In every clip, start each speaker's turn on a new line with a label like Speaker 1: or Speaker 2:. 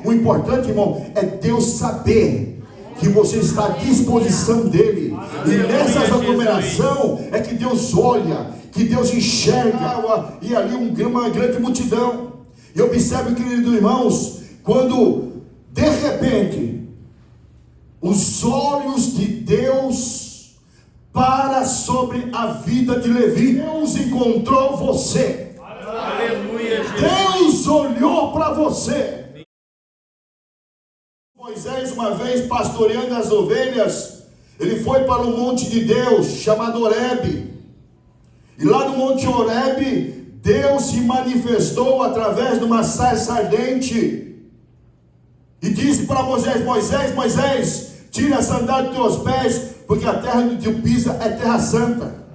Speaker 1: O importante, irmão, é Deus saber que você está à disposição dele. E nessas aglomerações é que Deus olha, que Deus enxerga, e ali uma grande multidão. E observe, queridos irmãos, quando de repente os olhos de Deus param sobre a vida de Levi. Deus encontrou você.
Speaker 2: Aleluia, Jesus.
Speaker 1: Deus olhou para você. Moisés, uma vez pastoreando as ovelhas, ele foi para o monte de Deus, chamado Horebe. E lá no monte Horebe, Deus se manifestou através de uma sarça ardente. E disse para Moisés: Moisés, Moisés, tira a sandália dos teus pés, porque a terra onde tu pisa é terra santa.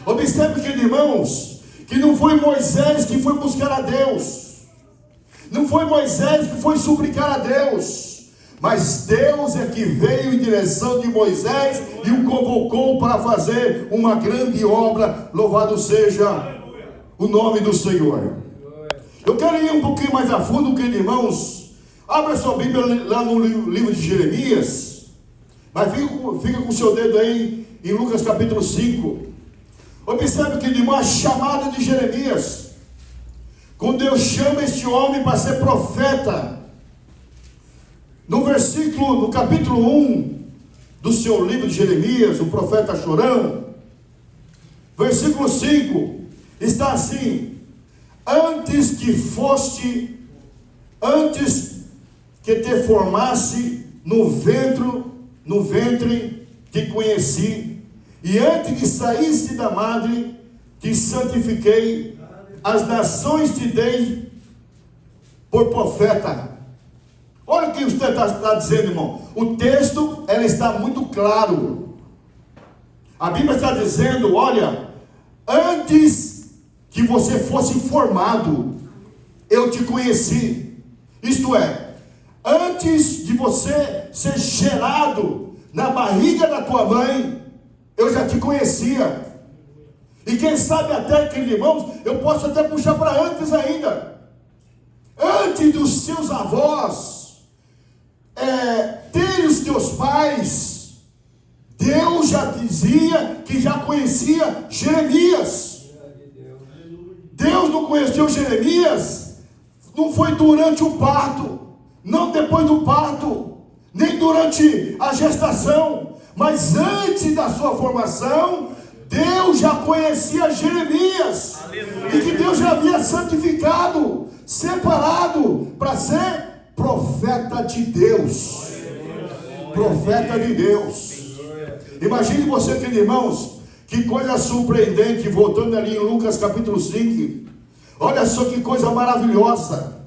Speaker 1: Observe, queridos irmãos, que não foi Moisés que foi buscar a Deus, não foi Moisés que foi suplicar a Deus, mas Deus é que veio em direção de Moisés e o convocou para fazer uma grande obra. Louvado seja o nome do Senhor. Eu quero ir um pouquinho mais a fundo, queridos irmãos. Abra sua Bíblia lá no livro de Jeremias, mas fica com o seu dedo aí em Lucas capítulo 5. Observe, querido irmão, a chamada de Jeremias, quando Deus chama este homem para ser profeta. No capítulo 1 do seu livro de Jeremias, o profeta chorão, versículo 5, está assim: antes que te formasse no ventre te conheci, e antes que saísse da madre te santifiquei, as nações te dei por profeta. Olha o que você está dizendo, irmão. O texto, ela está muito claro. A Bíblia está dizendo: olha, antes que você fosse formado, eu te conheci. Isto é, antes de você ser gerado na barriga da tua mãe, eu já te conhecia. E quem sabe até, queridos irmãos, eu posso até puxar para antes ainda. Antes dos seus avós terem os teus pais, Deus já dizia que já conhecia Jeremias. Deus não conheceu Jeremias, não foi durante o parto, não depois do parto, nem durante a gestação, mas antes da sua formação, Deus já conhecia Jeremias. Aleluia. E que Deus já havia santificado, separado para ser profeta de Deus. Profeta de Deus. Imagine você, queridos irmãos, que coisa surpreendente, voltando ali em Lucas capítulo 5, olha só que coisa maravilhosa.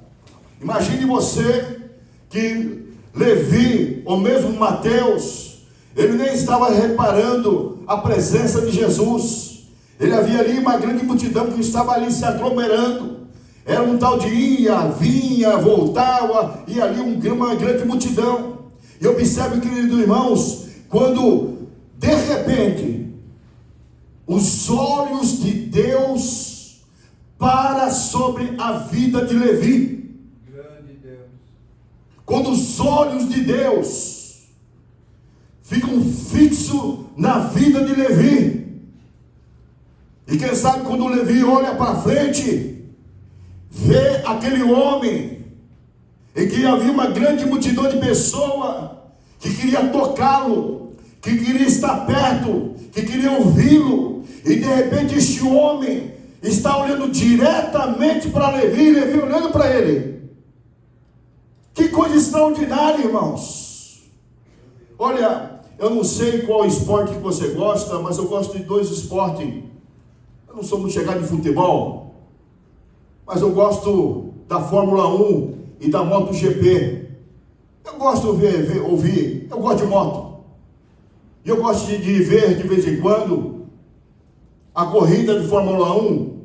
Speaker 1: Imagine você que Levi, ou mesmo Mateus, ele nem estava reparando a presença de Jesus. Ele havia ali uma grande multidão que estava ali se aglomerando. Era um tal de ia, vinha, voltava, e ali uma grande multidão. E observe, queridos irmãos, quando de repente os olhos de Deus param sobre a vida de Levi.
Speaker 2: Grande Deus.
Speaker 1: Quando os olhos de Deus ficam fixos na vida de Levi. E quem sabe quando o Levi olha para frente, vê aquele homem, em que havia uma grande multidão de pessoas que queria tocá-lo, que queria estar perto, que queria ouvi-lo, e de repente este homem está olhando diretamente para Levi, Levi olhando para ele. Que coisa extraordinária, irmãos. Olha, eu não sei qual esporte que você gosta, mas eu gosto de dois esportes. Eu não sou muito chegado em futebol, mas eu gosto da Fórmula 1 e da MotoGP. Eu gosto de ouvir, eu gosto de moto. E eu gosto de ver de vez em quando a corrida de Fórmula 1,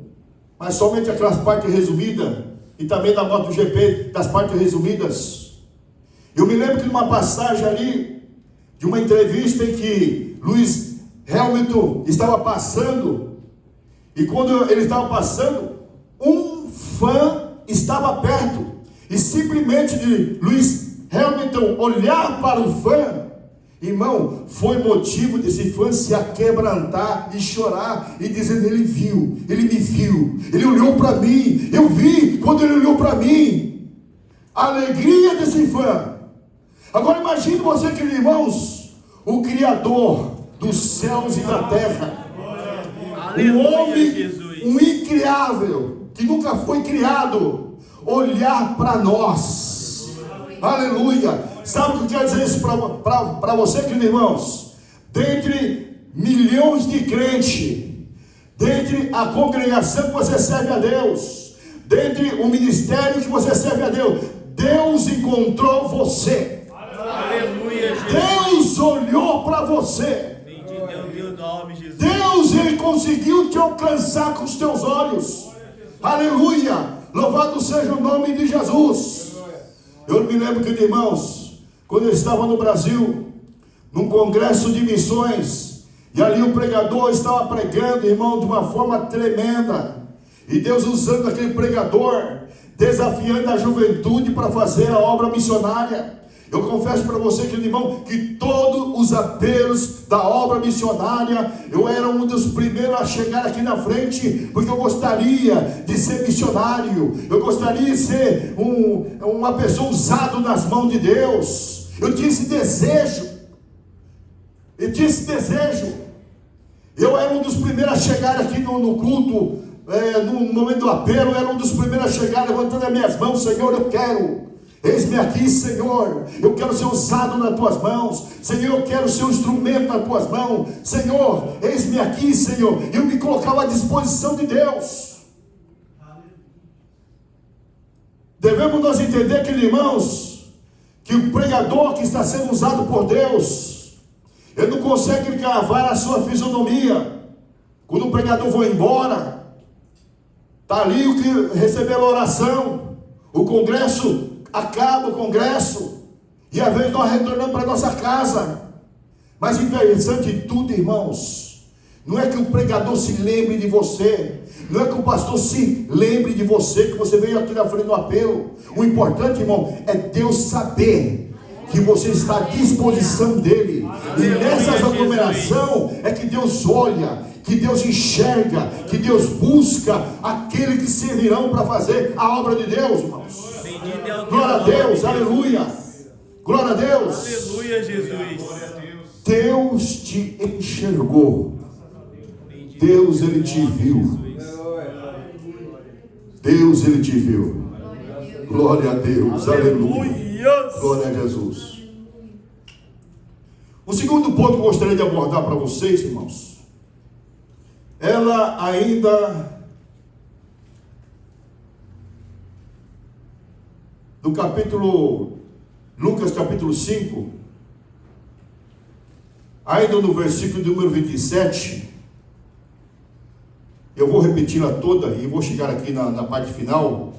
Speaker 1: mas somente aquelas partes resumidas, e também da MotoGP, das partes resumidas. Eu me lembro que numa passagem ali, de uma entrevista em que Lewis Hamilton estava passando, e quando ele estava passando, um fã estava perto, E simplesmente de Lewis Hamilton olhar para o fã, irmão, foi motivo desse fã se aquebrantar e chorar e dizer: ele viu, ele me viu, ele olhou para mim, eu vi quando ele olhou para mim. A alegria desse fã. Agora imagine você, queridos irmãos, o Criador dos céus e da terra, o homem, um incriável, que nunca foi criado, olhar para nós. Aleluia. Sabe o que eu quero dizer isso para você, queridos irmãos? Dentre milhões de crentes, dentre a congregação que você serve a Deus, dentre o ministério que você serve a Deus, Deus encontrou você.
Speaker 2: Aleluia, Jesus.
Speaker 1: Deus olhou para você.
Speaker 2: Bendito é o teu nome, Jesus.
Speaker 1: Deus, ele conseguiu te alcançar com os teus olhos. Aleluia. Louvado seja o nome de Jesus. Eu me lembro, queridos irmãos, quando eu estava no Brasil, num congresso de missões, e ali o pregador estava pregando, irmão, de uma forma tremenda, e Deus usando aquele pregador, desafiando a juventude para fazer a obra missionária. Eu confesso para você, querido irmão, que todos os apelos da obra missionária, eu era um dos primeiros a chegar aqui na frente, porque eu gostaria de ser missionário, eu gostaria de ser uma pessoa usada nas mãos de Deus. Eu tinha esse desejo, eu era um dos primeiros a chegar aqui no culto, no momento do apelo, eu era um dos primeiros a chegar levantando as minhas mãos: Senhor, eu quero. Eis-me aqui, Senhor, eu quero ser usado nas tuas mãos. Senhor, eu quero ser um instrumento nas tuas mãos. Senhor, eis-me aqui, Senhor. Eu me colocava à disposição de Deus. Devemos nós entender, queridos irmãos, que o pregador que está sendo usado por Deus, ele não consegue gravar a sua fisionomia. Quando o pregador vai embora, está ali o que recebeu a oração, o congresso. Acaba o congresso, e às vezes nós retornamos para nossa casa. Mas interessante de tudo, irmãos, não é que o pregador se lembre de você, não é que o pastor se lembre de você, que você veio aqui na frente do apelo. O importante, irmão, é Deus saber que você está à disposição dele. E nessas aglomerações é que Deus olha, que Deus enxerga, que Deus busca aquele que servirão para fazer a obra de Deus, irmãos. Glória a Deus, aleluia. Glória a Deus.
Speaker 2: Aleluia, Jesus.
Speaker 1: Deus te enxergou. Deus, ele te viu. Deus, ele te viu. Glória a Deus, aleluia. Glória a Jesus. O segundo ponto que eu gostaria de abordar para vocês, irmãos, ela ainda do capítulo, Lucas capítulo 5, ainda no versículo número 27, eu vou repeti-la toda e vou chegar aqui na parte final,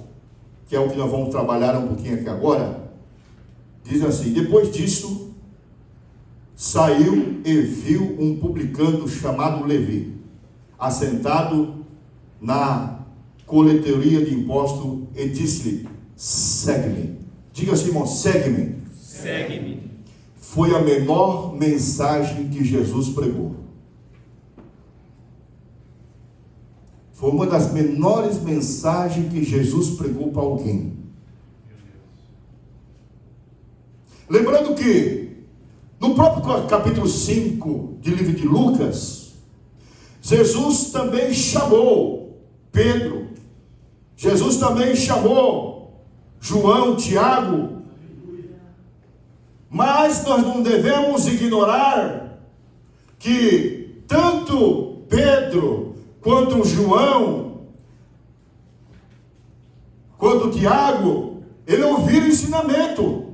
Speaker 1: que é o que nós vamos trabalhar um pouquinho aqui agora. Diz assim: depois disso, saiu e viu um publicano chamado Levi, assentado na coletoria de impostos, e disse-lhe: segue-me. Diga assim, irmão: segue-me.
Speaker 2: Segue-me.
Speaker 1: Foi a menor mensagem que Jesus pregou. Foi uma das menores mensagens que Jesus pregou para alguém. Lembrando que no próprio capítulo 5 do livro de Lucas, Jesus também chamou Pedro, Jesus também chamou João, Tiago. Mas nós não devemos ignorar que tanto Pedro, quanto João, quanto Tiago, ele ouviram ensinamento.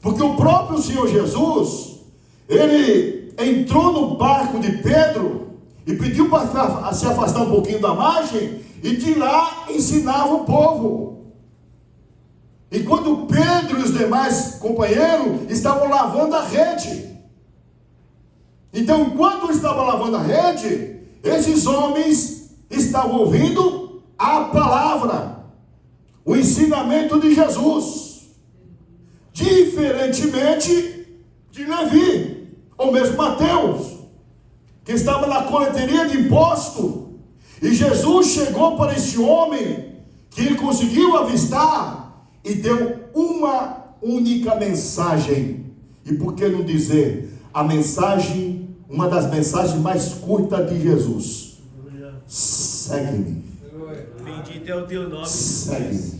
Speaker 1: Porque o próprio Senhor Jesus, ele entrou no barco de Pedro e pediu para se afastar um pouquinho da margem, e de lá ensinava o povo. Enquanto Pedro e os demais companheiros estavam lavando a rede. Então, enquanto estavam lavando a rede, esses homens estavam ouvindo a palavra. o ensinamento de Jesus, diferentemente de Levi, ou mesmo Mateus, que estava na coleteria de imposto, e Jesus chegou para esse homem, que ele conseguiu avistar, e deu uma única mensagem. E por que não dizer a mensagem, uma das mensagens mais curtas de Jesus: segue-me.
Speaker 2: Bendito é o teu nome, Jesus.
Speaker 1: Segue-me.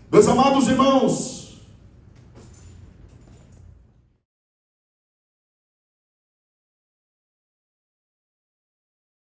Speaker 1: Meus amados irmãos,